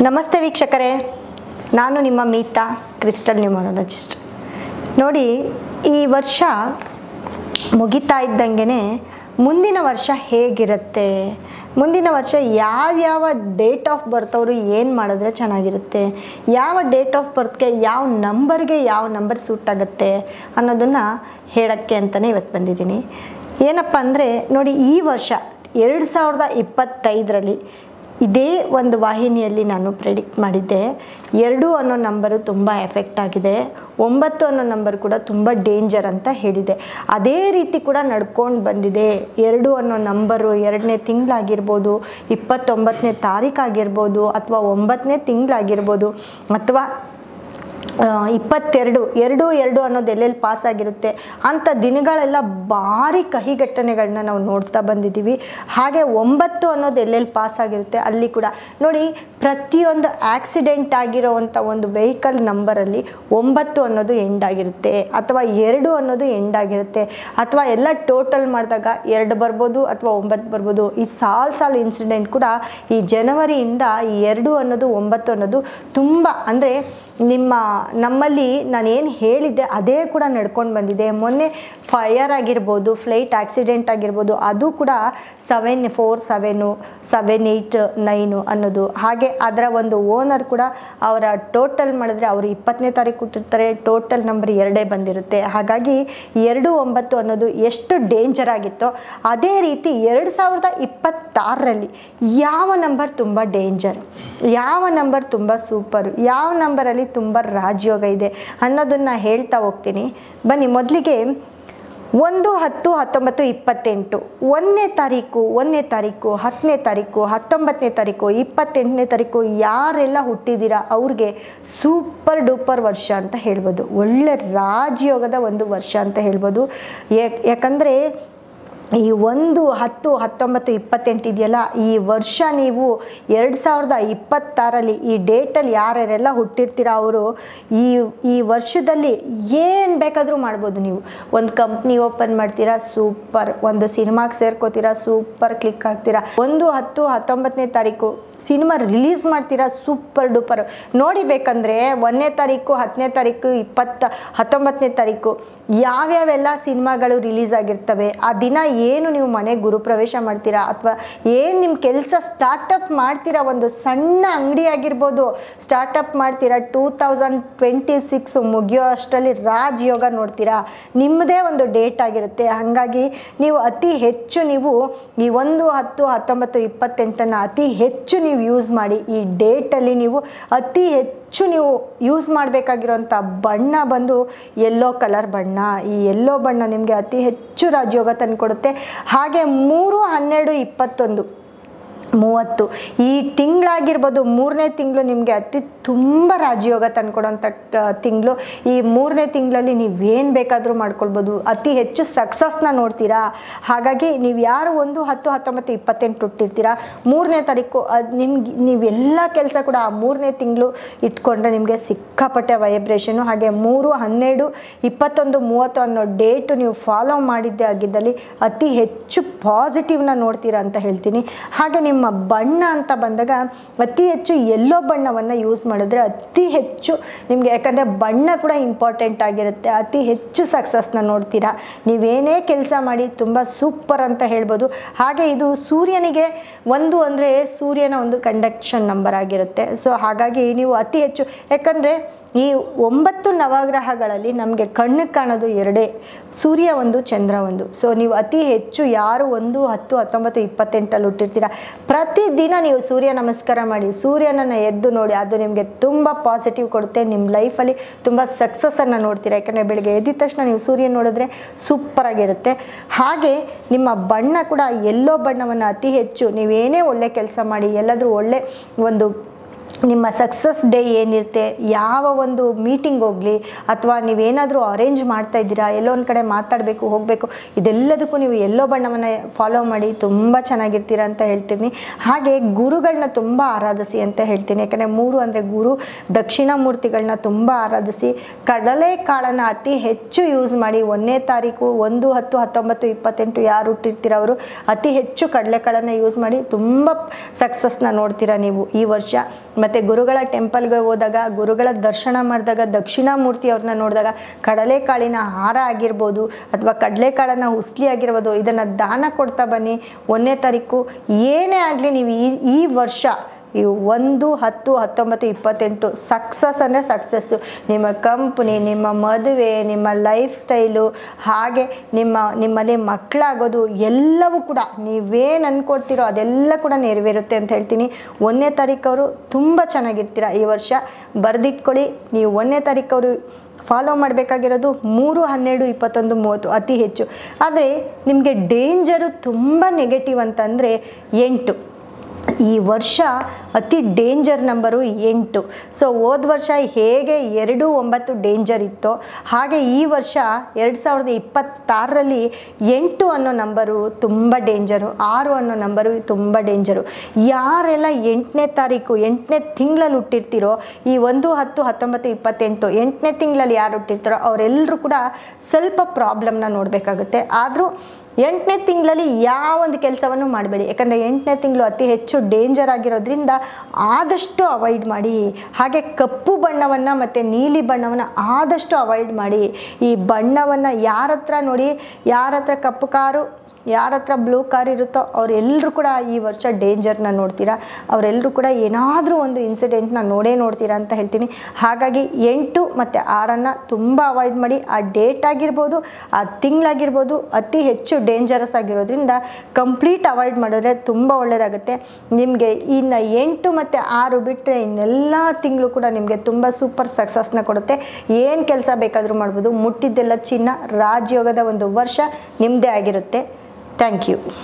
ನಮಸ್ತೆ ವೀಕ್ಷಕರೇ, ನಾನು ನಿಮ್ಮ ಮೀತಾ, ಕ್ರಿಸ್ಟಲ್ ನ್ಯೂಮರಾಲಜಿಸ್ಟ್. ನೋಡಿ, ಈ ವರ್ಷ ಮುಗಿತಾ ಇದ್ದಂಗೆ ಮುಂದಿನ ವರ್ಷ ಹೇಗಿರುತ್ತೆ, ಮುಂದಿನ ವರ್ಷ ಯಾವ್ಯಾವ ಡೇಟ್ ಆಫ್ ಬರ್ತ್ ಅವರು ಏನು ಮಾಡಿದ್ರೆ ಚೆನ್ನಾಗಿರುತ್ತೆ, ಯಾವ ಡೇಟ್ ಆಫ್ ಬರ್ತ್ಗೆ ಯಾವ ನಂಬರ್ ಸೂಟ್ ಆಗುತ್ತೆ ಅನ್ನೋದನ್ನು ಹೇಳೋಕ್ಕೆ ಅಂತಲೇ ಇವತ್ತು ಬಂದಿದ್ದೀನಿ. ಏನಪ್ಪ ಅಂದರೆ ನೋಡಿ, ಈ ವರ್ಷ 2025ರಲ್ಲಿ ಇದೇ ಒಂದು ವಾಹಿನಿಯಲ್ಲಿ ನಾನು ಪ್ರೆಡಿಕ್ಟ್ ಮಾಡಿದ್ದೆ. 2 ಅನ್ನೋ ನಂಬರು ತುಂಬ ಎಫೆಕ್ಟ್ ಆಗಿದೆ, 9 ಅನ್ನೋ ನಂಬರ್ ಕೂಡ ತುಂಬ ಡೇಂಜರ್ ಅಂತ ಹೇಳಿದೆ. ಅದೇ ರೀತಿ ಕೂಡ ನಡ್ಕೊಂಡು ಬಂದಿದೆ. 2 ಅನ್ನೋ ನಂಬರು 2ನೇ ತಿಂಗಳಾಗಿರ್ಬೋದು, 29ನೇ ತಾರೀಕಾಗಿರ್ಬೋದು, ಅಥವಾ 9ನೇ ತಿಂಗಳಾಗಿರ್ಬೋದು, ಅಥವಾ 22 ಅನ್ನೋದು ಎಲ್ಲೆಲ್ಲಿ ಪಾಸ್ ಆಗಿರುತ್ತೆ ಅಂಥ ದಿನಗಳೆಲ್ಲ ಭಾರಿ ಕಹಿ ಘಟನೆಗಳನ್ನ ನಾವು ನೋಡ್ತಾ ಬಂದಿದ್ದೀವಿ. ಹಾಗೆ 9 ಅನ್ನೋದು ಎಲ್ಲೆಲ್ಲಿ ಪಾಸ್ ಆಗಿರುತ್ತೆ ಅಲ್ಲಿ ಕೂಡ ನೋಡಿ, ಪ್ರತಿಯೊಂದು ಆಕ್ಸಿಡೆಂಟ್ ಆಗಿರೋವಂಥ ಒಂದು ವೆಹಿಕಲ್ ನಂಬರಲ್ಲಿ 9 ಅನ್ನೋದು ಎಂಡ್ ಆಗಿರುತ್ತೆ, ಅಥವಾ 2 ಅನ್ನೋದು ಎಂಡ್ ಆಗಿರುತ್ತೆ, ಅಥವಾ ಎಲ್ಲ ಟೋಟಲ್ ಮಾಡಿದಾಗ 2 ಬರ್ಬೋದು ಅಥವಾ 9 ಬರ್ಬೋದು. ಈ ಸಾಲು ಇನ್ಸಿಡೆಂಟ್ ಕೂಡ ಈ ಜನವರಿಯಿಂದ ಈ 2 ಅನ್ನೋದು 9 ಅನ್ನೋದು ತುಂಬ ಅಂದರೆ ನಮ್ಮಲ್ಲಿ ನಾನೇನು ಹೇಳಿದ್ದೆ ಅದೇ ಕೂಡ ನಡ್ಕೊಂಡು ಬಂದಿದೆ. ಮೊನ್ನೆ ಫೈರ್ ಆಗಿರ್ಬೋದು, ಫ್ಲೈಟ್ ಆಕ್ಸಿಡೆಂಟ್ ಆಗಿರ್ಬೋದು, ಅದು ಕೂಡ 747, 789 ಅನ್ನೋದು. ಹಾಗೆ ಅದರ ಒಂದು ಓನರ್ ಕೂಡ ಅವರ ಟೋಟಲ್ ಮಾಡಿದ್ರೆ ಅವರು 20ನೇ ತಾರೀಕು ಕೊಟ್ಟಿರ್ತಾರೆ, ಟೋಟಲ್ ನಂಬರ್ 2 ಬಂದಿರುತ್ತೆ. ಹಾಗಾಗಿ 2-9 ಅನ್ನೋದು ಎಷ್ಟು ಡೇಂಜರ್ ಆಗಿತ್ತೋ ಅದೇ ರೀತಿ 2026ರಲ್ಲಿ ಯಾವ ನಂಬರ್ ತುಂಬ ಡೇಂಜರ್, ಯಾವ ನಂಬರ್ ತುಂಬ ಸೂಪರ್, ಯಾವ ನಂಬರಲ್ಲಿ ತುಂಬ ರಾಜಯೋಗ ಇದೆ ಅನ್ನೋದನ್ನು ಹೇಳ್ತಾ ಹೋಗ್ತೀನಿ. ಬನ್ನಿ, ಮೊದಲಿಗೆ 1, 10, 19, 28 1ನೇ ತಾರೀಕು, 10ನೇ ತಾರೀಕು, 19ನೇ ತಾರೀಕು, 28ನೇ ತಾರೀಕು ಯಾರೆಲ್ಲ ಹುಟ್ಟಿದ್ದೀರಾ ಅವ್ರಿಗೆ ಸೂಪರ್ ಡೂಪರ್ ವರ್ಷ ಅಂತ ಹೇಳ್ಬೋದು. ಒಳ್ಳೆ ರಾಜಯೋಗದ ಒಂದು ವರ್ಷ ಅಂತ ಹೇಳ್ಬೋದು. ಯಾಕಂದರೆ ಈ 1, 10, 19, 28 ಇದೆಯಲ್ಲ, ಈ ವರ್ಷ ನೀವು 2026ರಲ್ಲಿ ಈ ಡೇಟಲ್ಲಿ ಯಾರ್ಯಾರೆಲ್ಲ ಹುಟ್ಟಿರ್ತೀರ ಅವರು ಈ ವರ್ಷದಲ್ಲಿ ಏನು ಬೇಕಾದರೂ ಮಾಡ್ಬೋದು. ನೀವು ಒಂದು ಕಂಪ್ನಿ ಓಪನ್ ಮಾಡ್ತೀರಾ, ಸೂಪರ್. ಒಂದು ಸಿನಿಮಾಗೆ ಸೇರ್ಕೋತೀರಾ, ಸೂಪರ್ ಕ್ಲಿಕ್ ಆಗ್ತೀರಾ. 1, 10, 19ನೇ ತಾರೀಕು ಸಿನಿಮಾ ರಿಲೀಸ್ ಮಾಡ್ತೀರಾ, ಸೂಪರ್ ಡೂಪರ್. ನೋಡಿ, ಬೇಕಂದರೆ 1ನೇ ತಾರೀಕು, 10ನೇ ತಾರೀಕು, 19ನೇ ತಾರೀಕು ಯಾವ್ಯಾವೆಲ್ಲ ಸಿನಿಮಾಗಳು ರಿಲೀಸ್ ಆಗಿರ್ತವೆ, ಆ ದಿನ ಏನು ನೀವು ಮನೆಗೆ ಗುರುಪ್ರವೇಶ ಮಾಡ್ತೀರಾ, ಅಥವಾ ಏನು ನಿಮ್ಮ ಕೆಲಸ ಸ್ಟಾರ್ಟಪ್ ಮಾಡ್ತೀರಾ, ಒಂದು ಸಣ್ಣ ಅಂಗಡಿ ಆಗಿರ್ಬೋದು ಸ್ಟಾರ್ಟಪ್ ಮಾಡ್ತೀರಾ, 2026 ಮುಗಿಯೋ ಅಷ್ಟರಲ್ಲಿ ರಾಜಯೋಗ ನೋಡ್ತೀರಾ, ನಿಮ್ಮದೇ ಒಂದು ಡೇಟ್ ಆಗಿರುತ್ತೆ. ಹಾಗಾಗಿ ನೀವು ಅತಿ ಹೆಚ್ಚು ನೀವು ಈ 1, 10, 19, 28 ಅತಿ ಹೆಚ್ಚು ನೀವು ಯೂಸ್ ಮಾಡಿ. ಈ ಡೇಟಲ್ಲಿ ನೀವು ಅತಿ ಹೆಚ್ಚು ನೀವು ಯೂಸ್ ಮಾಡಬೇಕಾಗಿರೋಂಥ ಬಣ್ಣ ಬಂದು ಯೆಲ್ಲೋ ಕಲರ್ ಬಣ್ಣ. ಈ ಯೆಲ್ಲೋ ಬಣ್ಣ ನಿಮಗೆ ಅತಿ ಹೆಚ್ಚು ರಾಜಯೋಗ ತಂದುಕೊಡುತ್ತೆ. ಹಾಗೆ 3, 12, 21, 30 ಈ ತಿಂಗಳಾಗಿರ್ಬೋದು, 3ನೇ ತಿಂಗಳು ನಿಮಗೆ ತುಂಬ ರಾಜಯೋಗ ತಂದುಕೊಡೋಂಥ ತಿಂಗಳು. ಈ 3ನೇ ತಿಂಗಳಲ್ಲಿ ನೀವೇನು ಬೇಕಾದರೂ ಮಾಡ್ಕೊಳ್ಬೋದು, ಅತಿ ಹೆಚ್ಚು ಸಕ್ಸಸ್ನ ನೋಡ್ತೀರಾ. ಹಾಗಾಗಿ ನೀವು ಯಾರು 1, 10, 19, 28 ಹುಟ್ಟಿರ್ತೀರಾ, 3ನೇ ತಾರೀಕು ನೀವೆಲ್ಲ ಕೆಲಸ ಕೂಡ ಆ 3ನೇ ತಿಂಗಳು ಇಟ್ಕೊಂಡ್ರೆ ನಿಮಗೆ ಸಿಕ್ಕಾಪಟ್ಟೆ ವೈಬ್ರೇಷನು. ಹಾಗೆ 3, 12, 21, 30 ಅನ್ನೋ ಡೇಟು ನೀವು ಫಾಲೋ ಮಾಡಿದ್ದೇ ಆಗಿದ್ದಲ್ಲಿ ಅತಿ ಹೆಚ್ಚು ಪಾಸಿಟಿವ್ನ ನೋಡ್ತೀರಾ ಅಂತ ಹೇಳ್ತೀನಿ. ಹಾಗೆ ನಿಮ್ಮ ಬಣ್ಣ ಅಂತ ಬಂದಾಗ ಅತಿ ಹೆಚ್ಚು ಯೆಲ್ಲೋ ಬಣ್ಣವನ್ನು ಯೂಸ್ ಮಾಡಿದ್ರೆ ಅತಿ ಹೆಚ್ಚು ನಿಮಗೆ, ಯಾಕಂದರೆ ಬಣ್ಣ ಕೂಡ ಇಂಪಾರ್ಟೆಂಟ್ ಆಗಿರುತ್ತೆ, ಅತಿ ಹೆಚ್ಚು ಸಕ್ಸಸ್ನ ನೋಡ್ತೀರಾ. ನೀವೇನೇ ಕೆಲಸ ಮಾಡಿ ತುಂಬ ಸೂಪರ್ ಅಂತ ಹೇಳ್ಬೋದು. ಹಾಗೆ ಇದು ಸೂರ್ಯನಿಗೆ 1 ಅಂದರೆ ಸೂರ್ಯನ ಒಂದು ಕಂಡಕ್ಷನ್ ನಂಬರ್ ಆಗಿರುತ್ತೆ. ಸೊ ಹಾಗಾಗಿ ನೀವು ಅತಿ ಹೆಚ್ಚು, ಯಾಕಂದರೆ ಈ 9 ನವಗ್ರಹಗಳಲ್ಲಿ ನಮಗೆ ಕಣ್ಣಿಗೆ ಕಾಣೋದು 2, ಸೂರ್ಯ 1, ಚಂದ್ರ 1. ಸೊ ನೀವು ಅತಿ ಹೆಚ್ಚು ಯಾರು 1, 10, 19, 28 ಹುಟ್ಟಿರ್ತೀರ, ಪ್ರತಿದಿನ ನೀವು ಸೂರ್ಯ ನಮಸ್ಕಾರ ಮಾಡಿ, ಸೂರ್ಯನನ್ನು ಎದ್ದು ನೋಡಿ. ಅದು ನಿಮಗೆ ತುಂಬ ಪಾಸಿಟಿವ್ ಕೊಡುತ್ತೆ. ನಿಮ್ಮ ಲೈಫಲ್ಲಿ ತುಂಬ ಸಕ್ಸಸ್ಸನ್ನು ನೋಡ್ತೀರಾ. ಯಾಕಂದರೆ ಬೆಳಗ್ಗೆ ಎದ್ದ ತಕ್ಷಣ ನೀವು ಸೂರ್ಯ ನೋಡಿದ್ರೆ ಸೂಪರಾಗಿರುತ್ತೆ. ಹಾಗೆ ನಿಮ್ಮ ಬಣ್ಣ ಕೂಡ ಯೆಲ್ಲೋ ಬಣ್ಣವನ್ನು ಅತಿ ಹೆಚ್ಚು, ನೀವೇನೇ ಒಳ್ಳೆ ಕೆಲಸ ಮಾಡಿ, ಎಲ್ಲಾದರೂ ಒಳ್ಳೆ ಒಂದು ನಿಮ್ಮ ಸಕ್ಸಸ್ ಡೇ ಏನಿರುತ್ತೆ, ಯಾವ ಒಂದು ಮೀಟಿಂಗ್ ಹೋಗಲಿ, ಅಥವಾ ನೀವೇನಾದರೂ ಅರೇಂಜ್ ಮಾಡ್ತಾ ಇದ್ದೀರಾ, ಎಲ್ಲೋ ಒಂದು ಕಡೆ ಮಾತಾಡಬೇಕು, ಹೋಗಬೇಕು, ಇದೆಲ್ಲದಕ್ಕೂ ನೀವು ಯೆಲ್ಲೋ ಬಣ್ಣವನ್ನು ಫಾಲೋ ಮಾಡಿ ತುಂಬ ಚೆನ್ನಾಗಿರ್ತೀರ ಅಂತ ಹೇಳ್ತೀನಿ. ಹಾಗೆ ಗುರುಗಳನ್ನ ತುಂಬ ಆರಾಧಿಸಿ ಅಂತ ಹೇಳ್ತೀನಿ. ಯಾಕಂದರೆ 3 ಅಂದರೆ ಗುರು, ದಕ್ಷಿಣಾಮೂರ್ತಿಗಳನ್ನ ತುಂಬ ಆರಾಧಿಸಿ, ಕಡಲೆಕಾಳನ್ನು ಅತಿ ಹೆಚ್ಚು ಯೂಸ್ ಮಾಡಿ. 1ನೇ ತಾರೀಕು, 1, 10, 19, 28 ಯಾರು ಹುಟ್ಟಿರ್ತೀರ ಅವರು ಅತಿ ಹೆಚ್ಚು ಕಡಲೆಕಾಳನ್ನು ಯೂಸ್ ಮಾಡಿ ತುಂಬ ಸಕ್ಸಸ್ನ ನೋಡ್ತೀರಾ ನೀವು ಈ ವರ್ಷ. ಮತ್ತು ಮತ್ತು ಗುರುಗಳ ಟೆಂಪಲ್ಗೆ ಹೋದಾಗ, ಗುರುಗಳ ದರ್ಶನ ಮಾಡಿದಾಗ, ದಕ್ಷಿಣಾಮೂರ್ತಿ ಅವ್ರನ್ನ ನೋಡಿದಾಗ ಕಡಲೆಕಾಳಿನ ಹಾರ ಆಗಿರ್ಬೋದು ಅಥವಾ ಕಡಲೆಕಾಳನ್ನು ಉಸ್ಲಿ ಆಗಿರ್ಬೋದು, ಇದನ್ನು ದಾನ ಕೊಡ್ತಾ ಬನ್ನಿ. 1ನೇ ತಾರೀಕು ಏನೇ ಆಗಲಿ ನೀವು ಈ ವರ್ಷ ಈ 1, 10, 19, 28 ಸಕ್ಸಸ್ ಅಂದರೆ ಸಕ್ಸಸ್ಸು. ನಿಮ್ಮ ಕಂಪ್ನಿ, ನಿಮ್ಮ ಮದುವೆ, ನಿಮ್ಮ ಲೈಫ್ ಸ್ಟೈಲು, ಹಾಗೆ ನಿಮ್ಮಲ್ಲಿ ಮಕ್ಕಳಾಗೋದು ಎಲ್ಲವೂ ಕೂಡ ನೀವೇನು ಅಂದ್ಕೊಡ್ತೀರೋ ಅದೆಲ್ಲ ಕೂಡ ನೆರವೇರುತ್ತೆ ಅಂತ ಹೇಳ್ತೀನಿ. 1ನೇ ತಾರೀಕವರು ತುಂಬ ಚೆನ್ನಾಗಿರ್ತೀರ ಈ ವರ್ಷ. ಬರೆದಿಟ್ಕೊಳ್ಳಿ. ನೀವು 1ನೇ ತಾರೀಕವರು ಫಾಲೋ ಮಾಡಬೇಕಾಗಿರೋದು 3, 12, 21, 30 ಅತಿ ಹೆಚ್ಚು. ಆದರೆ ನಿಮಗೆ ಡೇಂಜರು ತುಂಬ ನೆಗೆಟಿವ್ ಅಂತಂದರೆ 8. ಈ ವರ್ಷ ಅತಿ ಡೇಂಜರ್ ನಂಬರು 8. ಸೊ ಹೋದ ವರ್ಷ ಹೇಗೆ 2, 9 ಡೇಂಜರ್ ಇತ್ತೋ ಹಾಗೆ ಈ ವರ್ಷ 2026ರಲ್ಲಿ 8 ಅನ್ನೋ ನಂಬರು ತುಂಬ ಡೇಂಜರು, 6 ಅನ್ನೋ ನಂಬರು ತುಂಬ ಡೇಂಜರು. ಯಾರೆಲ್ಲ 8ನೇ ತಾರೀಕು 8ನೇ ತಿಂಗಳಲ್ಲಿ ಹುಟ್ಟಿರ್ತೀರೋ, ಈ 1, 10, 19, 28 8ನೇ ತಿಂಗಳಲ್ಲಿ ಯಾರು ಹುಟ್ಟಿರ್ತಾರೋ ಅವರೆಲ್ಲರೂ ಕೂಡ ಸ್ವಲ್ಪ ಪ್ರಾಬ್ಲಮ್ನ ನೋಡಬೇಕಾಗುತ್ತೆ. ಆದರೂ 8ನೇ ತಿಂಗಳಲ್ಲಿ ಯಾವೊಂದು ಕೆಲಸವನ್ನು ಮಾಡಬೇಡಿ, ಯಾಕಂದರೆ 8ನೇ ತಿಂಗಳು ಅತಿ ಹೆಚ್ಚು ಡೇಂಜರ್ ಆಗಿರೋದ್ರಿಂದ ಆದಷ್ಟು ಅವಾಯ್ಡ್ ಮಾಡಿ. ಹಾಗೆ ಕಪ್ಪು ಬಣ್ಣವನ್ನು ಮತ್ತು ನೀಲಿ ಬಣ್ಣವನ್ನು ಆದಷ್ಟು ಅವಾಯ್ಡ್ ಮಾಡಿ. ಈ ಬಣ್ಣವನ್ನು ಯಾರ ಹತ್ರ ನೋಡಿ, ಯಾರ ಹತ್ರ ಕಪ್ಪು ಕಾರು, ಯಾರ ಹತ್ರ ಬ್ಲೂ ಕಾರ್ ಇರುತ್ತೋ ಅವರೆಲ್ಲರೂ ಕೂಡ ಈ ವರ್ಷ ಡೇಂಜರ್ನ ನೋಡ್ತೀರಾ. ಅವರೆಲ್ಲರೂ ಕೂಡ ಏನಾದರೂ ಒಂದು ಇನ್ಸಿಡೆಂಟ್ನ ನೋಡ್ತೀರಾ ಅಂತ ಹೇಳ್ತೀನಿ. ಹಾಗಾಗಿ 8 ಮತ್ತು 6 ತುಂಬ ಅವಾಯ್ಡ್ ಮಾಡಿ. ಆ ಡೇಟ್ ಆಗಿರ್ಬೋದು, ಆ ತಿಂಗಳಾಗಿರ್ಬೋದು ಅತಿ ಹೆಚ್ಚು ಡೇಂಜರಸ್ ಆಗಿರೋದ್ರಿಂದ ಕಂಪ್ಲೀಟ್ ಅವಾಯ್ಡ್ ಮಾಡಿದ್ರೆ ತುಂಬ ಒಳ್ಳೆಯದಾಗುತ್ತೆ ನಿಮಗೆ. ಇನ್ನು 8 ಮತ್ತು 6 ಬಿಟ್ಟರೆ ಇನ್ನೆಲ್ಲ ತಿಂಗಳು ಕೂಡ ನಿಮಗೆ ತುಂಬ ಸೂಪರ್ ಸಕ್ಸಸ್ನ ಕೊಡುತ್ತೆ. ಏನು ಕೆಲಸ ಬೇಕಾದರೂ ಮಾಡ್ಬೋದು. ಮುಟ್ಟಿದ್ದೆಲ್ಲ ಚಿನ್ನ, ರಾಜಯೋಗದ ಒಂದು ವರ್ಷ ನಿಮ್ಮದೇ ಆಗಿರುತ್ತೆ. Thank you.